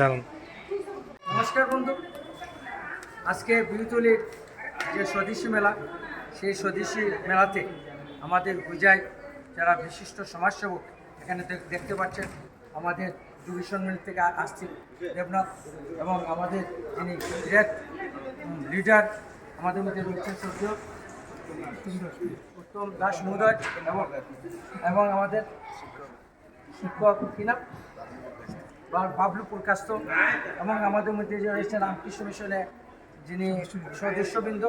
জানুন। নমস্কার বন্ধু, আজকে বিহুতলির যে স্বদেশী মেলা, সেই স্বদেশী মেলাতে আমাদের গুজায় যারা বিশিষ্ট সমাজসেবক এখানে দেখতে পাচ্ছেন, আমাদের ডিভিশন মিল থেকে আসছেন দেবনাথ এবং আমাদের যিনি গ্রেট লিডার আমাদের মধ্যে রয়েছেন শ্রদ্ধেয় উত্তম দাস মহোদয় এবং আমাদের শিক্ষক কিনা বাবলু প্রকাশত এবং আমাদের মধ্যে যে রয়েছেন রামকৃষ্ণ মিশনে যিনি সদস্যবৃন্দ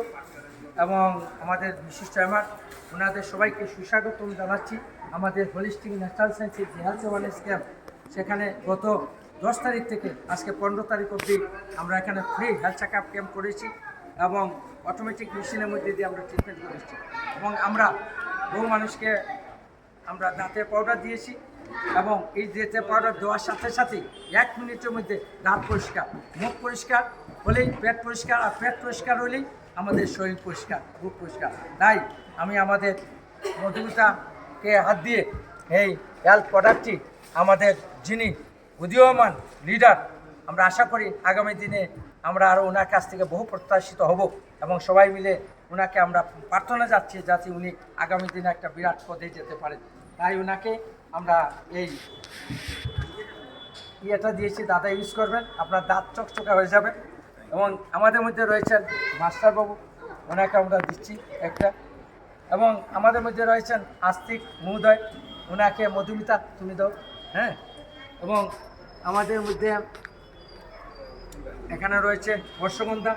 এবং আমাদের বিশিষ্ট এমার, ওনাদের সবাইকে সুস্বাগতম জানাচ্ছি আমাদের হোলিস্টিক ন্যাচারাল সায়েন্সের যে হেলথ অ্যাওয়ারনেস ক্যাম্প, সেখানে গত 10 তারিখ থেকে আজকে 15 তারিখ অবধি আমরা এখানে free health check up camp করেছি এবং অটোমেটিক মেশিনের মধ্যে দিয়ে আমরা ট্রিটমেন্ট করেছি এবং আমরা বহু মানুষকে আমরা দাঁতের পাউডার দিয়েছি এবং এই দাঁতের পাউডার দেওয়ার সাথে সাথেই 1 মিনিটের মধ্যে দাঁত পরিষ্কার, মুখ পরিষ্কার হলেই পেট পরিষ্কার, আর পেট পরিষ্কার হলেই আমাদের শরীর পরিষ্কার, মুখ পরিষ্কার। তাই আমি আমাদের মধুমিতাকে হাত দিয়ে এই হেলথ প্রোডাক্টটি আমাদের যিনি উদীয়মান লিডার, আমরা আশা করি আগামী দিনে আমরা আরও ওনার কাছ থেকে বহু প্রত্যাশিত হব এবং সবাই মিলে ওনাকে আমরা প্রার্থনা যাচ্ছি যাতে উনি আগামী দিনে একটা বিরাট পদে যেতে পারেন। তাই ওনাকে আমরা এই ইয়েটা দিয়েছি, দাদা ইউজ করবেন, আপনার দাঁত চকচকা হয়ে যাবে। এবং আমাদের মধ্যে রয়েছেন মাস্টারবাবু, ওনাকে আমরা দিচ্ছি একটা, এবং আমাদের মধ্যে রয়েছেন আস্তিক মহোদয়, ওনাকে মধুমিতা তুমি দাও, হ্যাঁ। এবং আমাদের মধ্যে এখানে রয়েছে বর্ষগন্ধা,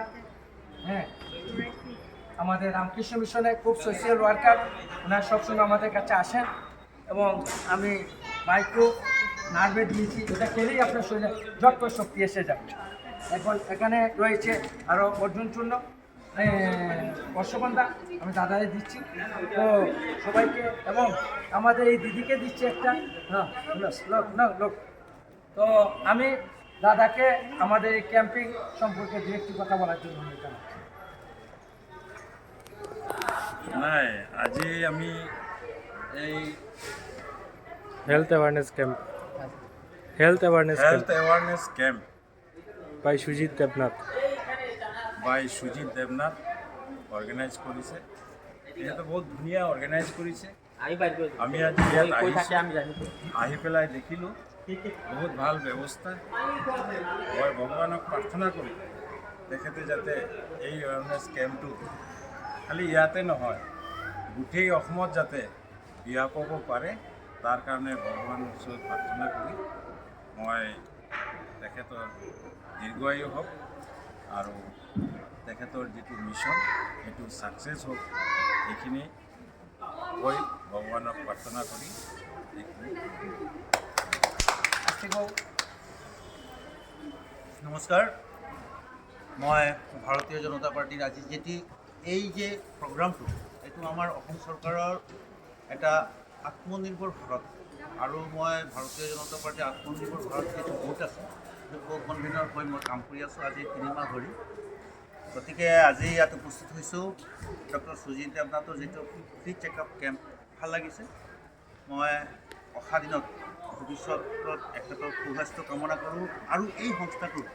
হ্যাঁ, আমাদের রামকৃষ্ণ মিশনে খুব সোশ্যাল ওয়ার্কার, ওনারা সবসময় আমাদের কাছে আসেন এবং আমি মাইক্রো নার্ভে দিয়েছি, এটা খেলেই আপনার শরীরে যত শক্তি এসে যায়। এখন এখানে রয়েছে আরও অর্জুন চূর্ণ, বর্ষগন্ধা আমি দাদারে দিচ্ছি, তো সবাইকে, এবং আমাদের এই দিদিকে দিচ্ছি একটা, লোক। তো আমি দাদাকে আমাদের এই ক্যাম্পিং সম্পর্কে দু একটি কথা বলার জন্য জানাচ্ছি। নাই, আজি আমি এই health awareness camp health awareness camp by Sujit Debnath organise কৰিছে। যিহেতু বহুত ধুনীয়া অৰ্গেনাইজ কৰিছে। আমি আজি ইয়াত আহি পেলাই দেখিলোঁ বহুত ভাল ব্যৱস্থা। মই ভগৱানক প্ৰাৰ্থনা কৰোঁ তেখেতে যাতে এই এৱাৰনেছ কেম্পটো খালি ইয়াতে নহয়, গোটেই অসমত যাতে বিয়পাব পাৰে, তাৰ কাৰণে ভগৱানৰ ওচৰত প্ৰাৰ্থনা কৰি মই তেখেতৰ দীৰ্ঘায়ু হওক আৰু তেখেতৰ যিটো মিছন সেইটো ছাকচেছ হওক, এইখিনি কৈ ভগৱানক প্ৰাৰ্থনা কৰি নমস্কাৰ, মই ভাৰতীয় জনতা পাৰ্টিৰ আজি যেটি এই যে প্ৰগ্ৰামটো, এইটো আমাৰ অসম চৰকাৰৰ এটা আত্মনিৰ্ভৰ ভাৰত, আৰু মই ভাৰতীয় জনতা পাৰ্টিৰ আত্মনিৰ্ভৰ ভাৰত যিটো গোট আছে, সেইটো কো কনভেনৰ হৈ মই কাম কৰি আছোঁ আজি 3 মাহ ধৰি। গতিকে আজি ইয়াত উপস্থিত হৈছোঁ ডক্টৰ সুজিত দেৱনাথৰ যিটো ফ্ৰী চেকআপ কেম্প, ভাল লাগিছে। মই অহা দিনত ভৱিষ্যতত এখেতৰ সুস্বাস্থ্য কামনা কৰোঁ আৰু এই সংস্থাটোৰ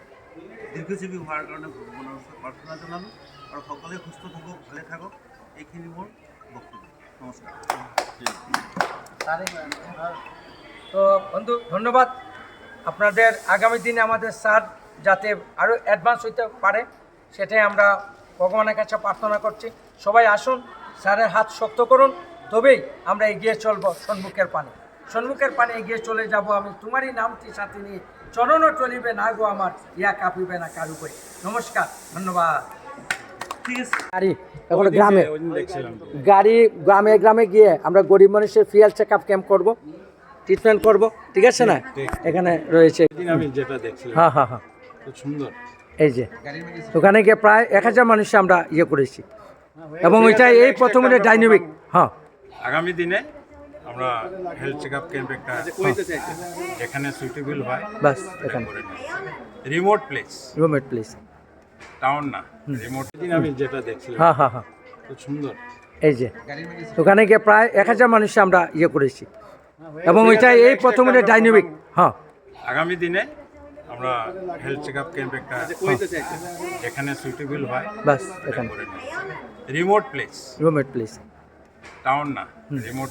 দীৰ্ঘজীৱী হোৱাৰ কাৰণে ভগৱানৰ ওচৰত প্ৰাৰ্থনা জনালোঁ, আৰু সকলোৱে সুস্থ থাকক, ভালে থাকক, এইখিনি মোৰ বক্তব্য। নমস্কাৰ। তো বন্ধু ধন্যবাদ আপনাদের। আগামী দিনে আমাদের স্যার যাতে আরও অ্যাডভান্স হইতে পারে, সেটাই আমরা ভগবানের কাছে প্রার্থনা করছি। সবাই আসুন, স্যারের হাত শক্ত করুন, তবেই আমরা এগিয়ে চলবো সম্মুখের পানে এগিয়ে চলে যাব। আমি তোমারই নামটি সাথে নিয়ে, চরণও চলিবে না গো আমার, ইয়া কাঁপিবে না কারু করে। নমস্কার, ধন্যবাদ। ঠিক আছে। এখন গ্রামে গিয়ে আমরা গরিব মানুষের free health check up camp করবো, ট্রিটমেন্ট করব, ঠিক আছে না? এখানে রয়েছে, আমি যেটা দেখছিলাম, হ্যাঁ, খুব সুন্দর। এই যে ওখানে গিয়ে প্রায় 1000 মানুষ আমরা ইয়ে করেছি এবং ওইটা এই প্রথমে ডাইনামিক। হ্যাঁ, আগামী দিনে আমরা হেলথ চেক আপ ক্যাম্প একটা যেখানে সুইটেবল হয়, বাস এখানে রিমোট প্লেস, টাউন না, রিমোট। আমি যেটা দেখছিলাম, হ্যাঁ, খুব সুন্দর। এই যে ওখানে গিয়ে প্রায় 1000 মানুষ আমরা ইয়ে করেছি এবং ওইটা এই প্রথমে ডাইনামিক। হ্যাঁ, আগামী দিনে আমরা হেলথ চেক আপ ক্যাম্প একটা যেখানে সুইটেবল হয় বাস এখানে রিমোট প্লেস রুমেট প্লিজ টাউন না রিমোট